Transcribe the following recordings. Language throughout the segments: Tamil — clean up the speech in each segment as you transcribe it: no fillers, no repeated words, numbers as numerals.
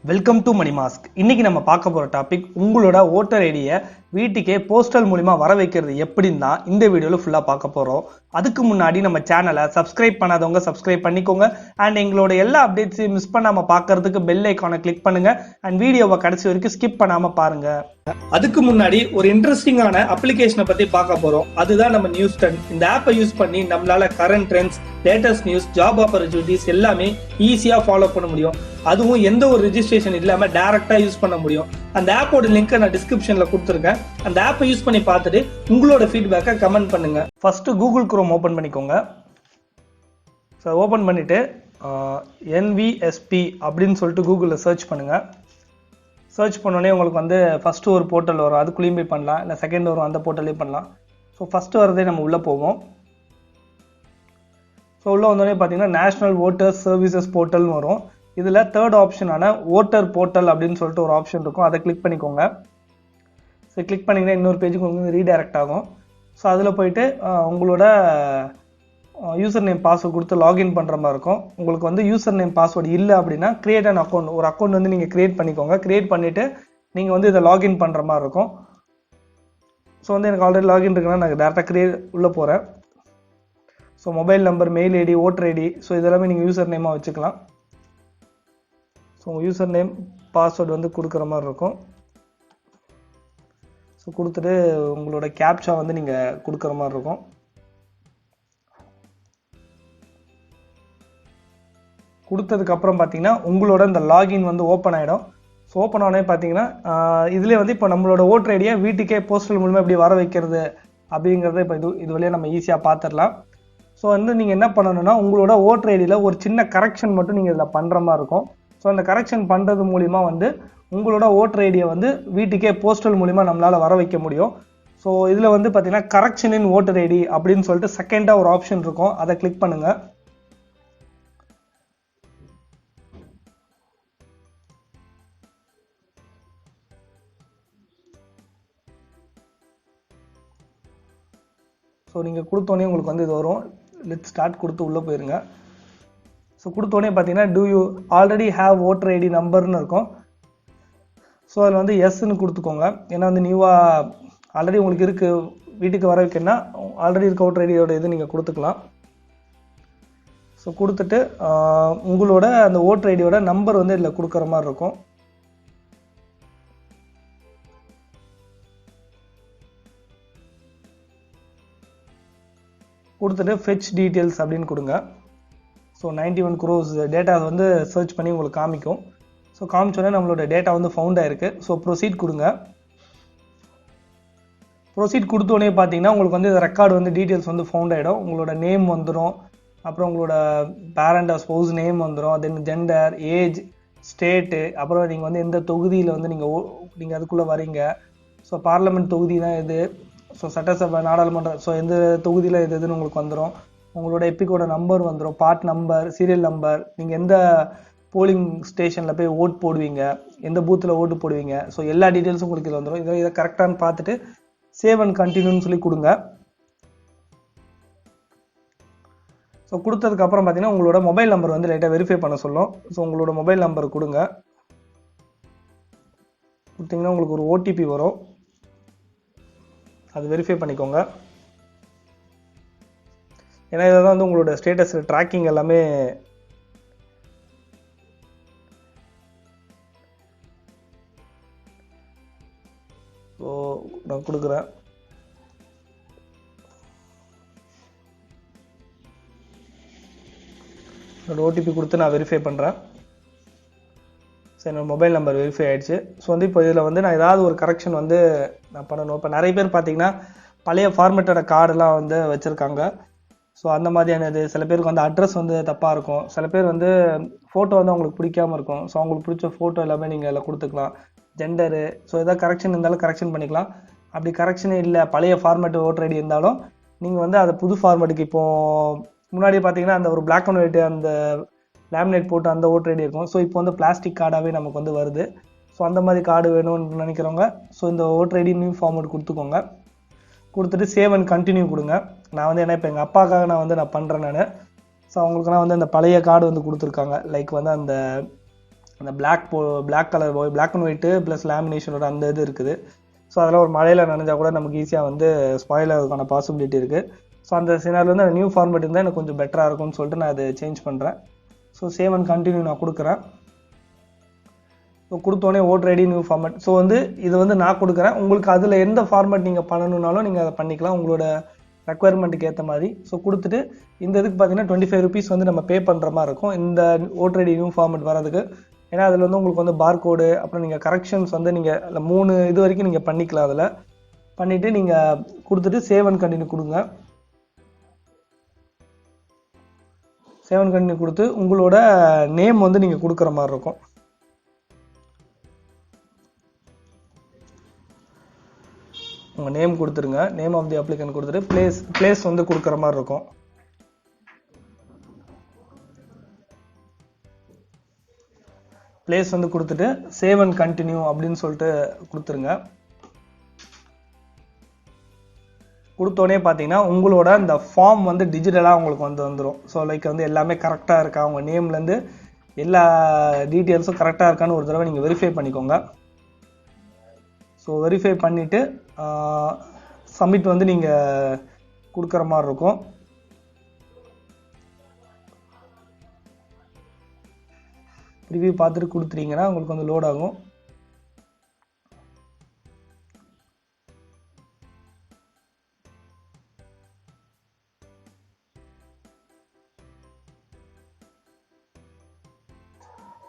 Welcome to money mask. இன்னைக்கு நம்ம பார்க்க போற டாபிக் உங்களோட ஓட்டர் ஐடியை வீட்டுக்கே போஸ்டல் மூலமா வர வைக்கிறது எப்படின்னு தான் இந்த வீடியோல ஃபுல்லா பார்க்க போறோம். அதுக்கு முன்னாடி நம்ம சேனலை சப்ஸ்கிரைப் பண்ணாதவங்க சப்ஸ்கிரைப் பண்ணிக்கோங்க. அண்ட் எங்களோட எல்லா அப்டேட்ஸையும் மிஸ் பண்ணாம பார்க்கறதுக்கு பெல் ஐக்கானை கிளிக் பண்ணுங்க. அண்ட் வீடியோவை கடைசி வரைக்கும் ஸ்கிப் பண்ணாம பாருங்க. அதுக்கு முன்னாடி ஒரு இன்ட்ரெஸ்டிங்கான அப்ளிகேஷனை பத்தி பார்க்க போறோம். அதுதான் நம்ம நியூஸ் 10. இந்த ஆப்பை யூஸ் பண்ணி நம்மளால current trends, latest news, job opportunities எல்லாமே ஈஸியா ஃபாலோ பண்ண முடியும். அதுவும் எந்த ஒரு ரெஜிஸ்ட்ரேஷன் இல்லாம டைரக்டா யூஸ் பண்ண முடியும். அந்த ஆப்போட லிங்க் நான் டிஸ்கிரிப்ஷன்ல கொடுத்துருக்கேன். அந்த ஆப்பை யூஸ் பண்ணி பார்த்துட்டு உங்களோட ஃபீட்பேக்கை கமெண்ட் பண்ணுங்க. ஃபர்ஸ்ட் கூகுள் குரோம் ஓபன் பண்ணிக்கோங்க. ஸோ ஓபன் பண்ணிட்டு NVSP அப்படின்னு சொல்லிட்டு கூகுளில் சர்ச் பண்ணுங்க. சர்ச் பண்ணோடனே உங்களுக்கு வந்து ஃபஸ்ட்டு ஒரு போர்ட்டல் வரும், அதுக்குள்ளேயும் போய் பண்ணலாம், இல்லை செகண்ட் வரும், அந்த போர்ட்டல்லையும் பண்ணலாம். ஸோ ஃபஸ்ட்டு வரதே நம்ம உள்ளே போவோம். ஸோ உள்ளே வந்தோடனே பார்த்தீங்கன்னா நேஷ்னல் ஓட்டர்ஸ் சர்வீசஸ் போர்ட்டல்னு வரும். இதில் தேர்ட் ஆப்ஷனான ஓட்டர் போர்ட்டல் அப்படின்னு சொல்லிட்டு ஒரு ஆப்ஷன் இருக்கும், அதை கிளிக் பண்ணிக்கோங்க. ஸோ கிளிக் பண்ணிங்கன்னா இன்னொரு பேஜுக்கு உங்களுக்கு ரீடைரக்ட் ஆகும். ஸோ அதில் போயிட்டு உங்களோட யூசர் நேம் பாஸ்வேர்டு கொடுத்து லாகின் பண்ணுற மாதிரி இருக்கும். உங்களுக்கு வந்து யூசர் நேம் பாஸ்வேர்டு இல்லை அப்படின்னா கிரியேட் அன் அக்கௌண்ட், ஒரு அக்கௌண்ட் வந்து நீங்கள் கிரியேட் பண்ணிக்கோங்க. கிரியேட் பண்ணிவிட்டு நீங்கள் வந்து இதை லாகின் பண்ணுற மாதிரி இருக்கும். ஸோ வந்து எனக்கு ஆல்ரெடி லாகின் இருக்குன்னா நான் டேரெக்டாக உள்ளே போகிறேன். So mobile number, mail ID, voter ID, so இதெல்லாமே நீங்கள் யூசர் நேமாக வச்சுக்கலாம். ஸோ உங்கள் யூசர் நேம் பாஸ்வேர்டு வந்து கொடுக்குற மாதிரி இருக்கும். ஸோ கொடுத்துட்டு உங்களோட கேப்சா வந்து நீங்கள் கொடுக்குற மாதிரி இருக்கும். கொடுத்ததுக்கப்புறம் பார்த்தீங்கன்னா உங்களோட இந்த லாகின் வந்து ஓப்பன் ஆகிடும். ஸோ ஓப்பன் ஆனே பார்த்தீங்கன்னா இதுலேயே வந்து இப்போ நம்மளோட ஓட்டர் ஐடியை வீட்டுக்கே போஸ்டல் மூலமாக எப்படி வர வைக்கிறது அப்படிங்கிறத இப்போ இது வழியாக நம்ம ஈஸியாக பார்த்துடலாம். ஸோ வந்து நீங்கள் என்ன பண்ணணும்னா உங்களோட ஓட்டர் ஐடியில் ஒரு சின்ன கரெக்ஷன் மட்டும் நீங்கள் இதில் பண்ணுற மாதிரி இருக்கும். ஸோ அந்த கரெக்ஷன் பண்ணுறது மூலிமா வந்து உங்களோட ஓட்டர் ஐடியை வந்து வீட்டுக்கே போஸ்டல் மூலிமா நம்மளால் வர வைக்க முடியும். ஸோ இதில் வந்து பார்த்தீங்கன்னா கரெக்ஷன் இன் ஓட்டர் ஐடி அப்படின்னு சொல்லிட்டு செகண்டாக ஒரு ஆப்ஷன் இருக்கும், அதை கிளிக் பண்ணுங்கள். ஸோ நீங்கள் கொடுத்தோன்னே உங்களுக்கு வந்து இது வரும், லெட் ஸ்டார்ட் கொடுத்து உள்ளே போயிருங்க. ஸோ கொடுத்தோன்னே பார்த்தீங்கன்னா do you already have voter ID நம்பர்னு இருக்கும். ஸோ அதில் வந்து எஸ்ன்னு கொடுத்துக்கோங்க. ஏன்னா வந்து நியூவாக ஆல்ரெடி உங்களுக்கு இருக்குது வீட்டுக்கு வர வைக்கணும்னா ஆல்ரெடி இருக்க ஓட்டர் ஐடியோட இது நீங்கள் கொடுத்துக்கலாம். ஸோ கொடுத்துட்டு உங்களோட அந்த ஓட்டர் ஐடியோட நம்பர் வந்து இதில் கொடுக்குற மாதிரி இருக்கும். கொடுத்துட்டு ஃபெச் டீட்டெயில்ஸ் அப்படின்னு கொடுங்க. ஸோ 91 crores டேட்டா வந்து சர்ச் பண்ணி உங்களுக்கு காமிக்கும். ஸோ காமிச்சோடனே நம்மளோட டேட்டா வந்து ஃபவுண்ட் ஆயிருக்கு. ஸோ ப்ரொசீட் கொடுங்க. ப்ரொசீட் கொடுத்தோடனே பார்த்தீங்கன்னா உங்களுக்கு வந்து ரெக்கார்டு வந்து டீட்டெயில்ஸ் வந்து ஃபவுண்ட் ஆகிடும். உங்களோட நேம் வந்துடும், அப்புறம் உங்களோட பேரண்ட் ஸ்பௌஸ் நேம் வந்துடும், தென் ஜெண்டர், ஏஜ், ஸ்டேட்டு, அப்புறம் நீங்கள் வந்து எந்த தொகுதியில் வந்து நீங்கள் அதுக்குள்ளே வரீங்க. ஸோ பார்லமெண்ட் தொகுதி தான் இது. ஸோ சட்டசபை, நாடாளுமன்ற, ஸோ எந்த தொகுதியில் எதுன்னு உங்களுக்கு வந்துடும். உங்களோட எப்பிக்கோட நம்பர் வந்துடும், பார்ட் நம்பர், சீரியல் நம்பர், நீங்கள் எந்த போலிங் ஸ்டேஷனில் போய் ஓட் போடுவீங்க, எந்த பூத்தில் ஓட்டு போடுவீங்க, ஸோ எல்லா டீட்டெயில்ஸும் உங்களுக்கு இதில் வந்துடும். இதை கரெக்டானு பார்த்துட்டு சேவ் அண்ட் கண்டினியூன்னு சொல்லி கொடுங்க. ஸோ கொடுத்ததுக்கப்புறம் பார்த்தீங்கன்னா உங்களோட மொபைல் நம்பர் வந்து லைட்டாக வெரிஃபை பண்ண சொல்லும். ஸோ உங்களோட மொபைல் நம்பர் கொடுங்க. கொடுத்தீங்கன்னா உங்களுக்கு ஒரு OTP வரும், அது வெரிஃபை பண்ணிக்கோங்க. ஏன்னா இதை தான் வந்து உங்களோட ஸ்டேட்டஸ் ட்ராக்கிங் எல்லாமே ஸோ நான் கொடுக்குறேன். என்னோட OTP கொடுத்து நான் வெரிஃபை பண்ணுறேன். ஸோ என்னோட மொபைல் நம்பர் வெரிஃபை ஆகிடுச்சு. ஸோ வந்து இப்போ இதில் வந்து நான் ஏதாவது ஒரு கரெக்ஷன் வந்து நான் பண்ணணும். இப்போ நிறைய பேர் பார்த்தீங்கன்னா பழைய ஃபார்மேட்டோட கார்டெலாம் வந்து வச்சுருக்காங்க. ஸோ அந்த மாதிரியானது சில பேருக்கு வந்து அட்ரஸ் வந்து தப்பாக இருக்கும். சில பேர் வந்து ஃபோட்டோ வந்து அவங்களுக்கு பிடிக்காமல் இருக்கும். ஸோ அவங்களுக்கு பிடிச்ச ஃபோட்டோ எல்லாமே நீங்கள் அதில் கொடுத்துக்கலாம். ஜெண்டரு, ஸோ எதாவது கரெக்ஷன் இருந்தாலும் கரெக்ஷன் பண்ணிக்கலாம். அப்படி கரெக்ஷனே இல்லை, பழைய ஃபார்மேட் ஓட்டர் ஐடி இருந்தாலும் நீங்கள் வந்து அதை புது ஃபார்மேட்டுக்கு இப்போது முன்னாடி பார்த்தீங்கன்னா அந்த ஒரு பிளாக் அண்ட் ஒயிட்டு அந்த லேமினேட் போட்டு அந்த ஓட்டர் ஐடி இருக்கும். ஸோ இப்போ வந்து பிளாஸ்டிக் கார்டாகவே நமக்கு வந்து வருது. ஸோ அந்த மாதிரி கார்டு வேணும்னு நினைக்கிறவங்க ஸோ இந்த ஓட்டர் ஐடி நியூ ஃபார்மேட் கொடுத்துக்கோங்க. கொடுத்துட்டு சேவ் அண்ட் கண்டினியூ கொடுங்க. நான் வந்து ஏன்னா இப்போ எங்கள் அப்பாக்காக நான் பண்ணுறேன். ஸோ அவங்களுக்குலாம் வந்து அந்த பழைய கார்டு வந்து கொடுத்துருக்காங்க. லைக் வந்து அந்த அந்த black colour black and white plus லேமினேஷனோட அந்த இது இருக்குது. ஸோ அதெல்லாம் ஒரு மழையில் நனைஞ்சா கூட நமக்கு ஈஸியாக வந்து ஸ்பாயில் ஆகிறதுக்கான பாசிபிலிட்டி இருக்குது. ஸோ அந்த சினாரில் வந்து நியூ ஃபார்மேட் இருந்தால் எனக்கு கொஞ்சம் பெட்டராக இருக்கும்னு சொல்லிட்டு நான் அதை சேஞ்ச் பண்ணுறேன். ஸோ சேவ் அண்ட் கண்டினியூ நான் கொடுக்குறேன். ஸோ கொடுத்தோடனே voter ID new format. So வந்து இது வந்து நான் கொடுக்குறேன். உங்களுக்கு அதில் எந்த ஃபார்மேட் நீங்கள் பண்ணணுன்னாலும் நீங்கள் அதை பண்ணிக்கலாம் உங்களோட ரெக்குயர்மெண்ட்டுக்கு ஏற்ற மாதிரி. ஸோ கொடுத்துட்டு இந்த இதுக்கு பார்த்தீங்கன்னா 25 rupees வந்து நம்ம பே பண்ணுற மாதிரி இருக்கும் இந்த ஓட்டர் ஐடி நியூ ஃபார்மேட் வரதுக்கு. ஏன்னா அதில் வந்து உங்களுக்கு வந்து பார்கோடு அப்புறம் நீங்கள் கரெக்ஷன்ஸ் வந்து நீங்கள் அதில் 3 இது வரைக்கும் நீங்கள் பண்ணிக்கலாம். அதில் பண்ணிவிட்டு நீங்கள் கொடுத்துட்டு சேவ் அண்ட் கண்டினியூ கொடுங்க. சேவ் அண்ட் கண்டினியூ கொடுத்து உங்களோட நேம் வந்து நீங்கள் கொடுக்குற மாதிரி இருக்கும். உங்கள் நேம் கொடுத்துருங்க. நேம் ஆஃப் தி அப்ளிகன்ட் கொடுத்துட்டு பிளேஸ் வந்து கொடுக்குற மாதிரி இருக்கும். பிளேஸ் வந்து கொடுத்துட்டு சேவ் அண்ட் கண்டினியூ அப்படின்னு சொல்லிட்டு கொடுத்துருங்க. கொடுத்தோடனே பார்த்தீங்கன்னா உங்களோட இந்த ஃபார்ம் வந்து டிஜிட்டலாக உங்களுக்கு வந்து வந்துடும். ஸோ லைக் வந்து எல்லாமே கரெக்டாக இருக்கா, உங்கள் நேம்லேருந்து எல்லா டீட்டெயில்ஸும் கரெக்டாக இருக்கான்னு ஒரு தடவை நீங்கள் வெரிஃபை பண்ணிக்கோங்க. ஸோ வெரிஃபை பண்ணிவிட்டு சப்மிட் வந்து நீங்கள் கொடுக்குற மாதிரி இருக்கும். ரிவ்யூ பார்த்துட்டு கொடுத்துட்டீங்கன்னா உங்களுக்கு வந்து லோட் ஆகும்.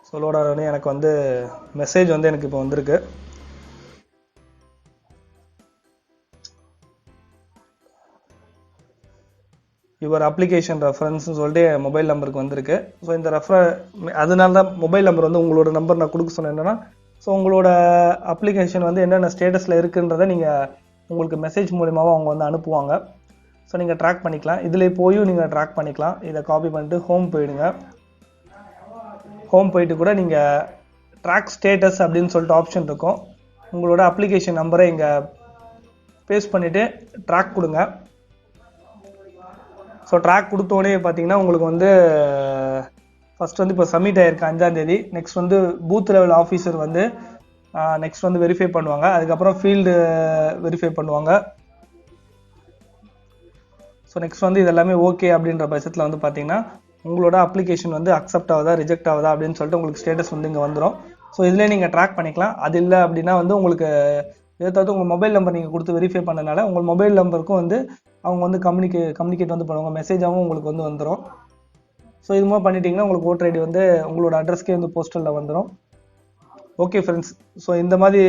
ஸோ லோட் ஆனோடனே எனக்கு வந்து மெசேஜ் வந்து எனக்கு இப்போ வந்திருக்கு. யுவர் அப்ளிகேஷன் ரெஃபரன்ஸ்னு சொல்லிட்டு மொபைல் நம்பருக்கு வந்திருக்கு. ஸோ இந்த அதனால தான் மொபைல் நம்பர் வந்து உங்களோட நம்பர் நான் கொடுக்க சொன்னேன். என்னென்னா ஸோ உங்களோட அப்ளிகேஷன் வந்து என்னென்ன ஸ்டேட்டஸில் இருக்குன்றதை நீங்கள் உங்களுக்கு மெசேஜ் மூலியமாக அவங்க வந்து அனுப்புவாங்க. ஸோ நீங்கள் ட்ராக் பண்ணிக்கலாம். இதில் போயும் நீங்கள் ட்ராக் பண்ணிக்கலாம். இதை காப்பி பண்ணிட்டு ஹோம் போயிடுங்க. ஹோம் போயிட்டு கூட நீங்கள் ட்ராக் ஸ்டேட்டஸ் அப்படின்னு சொல்லிட்டு ஆப்ஷன் இருக்கும். உங்களோட அப்ளிகேஷன் நம்பரை இங்கே பேஸ்ட் பண்ணிவிட்டு ட்ராக் கொடுங்க. ஸோ ட்ராக் கொடுத்தோடனே பார்த்தீங்கன்னா உங்களுக்கு வந்து ஃபஸ்ட் வந்து இப்போ சப்மிட் ஆகிருக்கு 5ஆம் தேதி. நெக்ஸ்ட் வந்து பூத் லெவல் ஆஃபீஸர் வந்து நெக்ஸ்ட் வந்து வெரிஃபை பண்ணுவாங்க. அதுக்கப்புறம் ஃபீல்டு வெரிஃபை பண்ணுவாங்க. ஸோ நெக்ஸ்ட் வந்து இதெல்லாமே ஓகே அப்படின்ற பட்சத்தில் வந்து பார்த்தீங்கன்னா உங்களோட அப்ளிகேஷன் வந்து அக்செப்ட் ஆகுதா ரிஜெக்ட் ஆகுதா அப்படின்னு சொல்லிட்டு உங்களுக்கு ஸ்டேட்டஸ் வந்து இங்கே வந்துடும். ஸோ இதில் நீங்கள் ட்ராக் பண்ணிக்கலாம். அது இல்லை அப்படின்னா வந்து உங்களுக்கு ஏதாவது உங்கள் மொபைல் நம்பர் நீங்கள் கொடுத்து வெரிஃபை பண்ணனால உங்கள் மொபைல் நம்பருக்கும் வந்து அவங்க வந்து கம்யூனிகேட் வந்து பண்ணுவாங்க. மெசேஜாகவும் உங்களுக்கு வந்து வந்துடும். ஸோ இது மாதிரி பண்ணிட்டீங்கன்னா உங்களுக்கு ஓட்டர் ஐடி வந்து உங்களோட அட்ரஸ்க்கே வந்து போஸ்டலில் வந்துடும். ஓகே ஃப்ரெண்ட்ஸ், ஸோ இந்த மாதிரி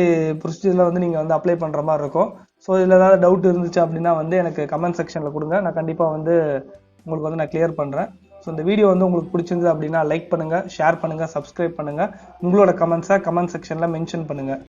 ப்ரொசீஜரில் வந்து நீங்கள் வந்து அப்ளை பண்ணுற மாதிரி இருக்கும். ஸோ இதில் ஏதாவது டவுட் இருந்துச்சு அப்படின்னா வந்து எனக்கு கமெண்ட் செக்ஷனில் கொடுங்க. நான் கண்டிப்பாக வந்து உங்களுக்கு வந்து நான் கிளியர் பண்ணுறேன். ஸோ இந்த வீடியோ வந்து உங்களுக்கு பிடிச்சிருந்தது அப்படின்னா லைக் பண்ணுங்கள், ஷேர் பண்ணுங்கள், சப்ஸ்கிரைப் பண்ணுங்கள். உங்களோட கமெண்ட்ஸை கமெண்ட் செக்ஷனில் மென்ஷன் பண்ணுங்கள்.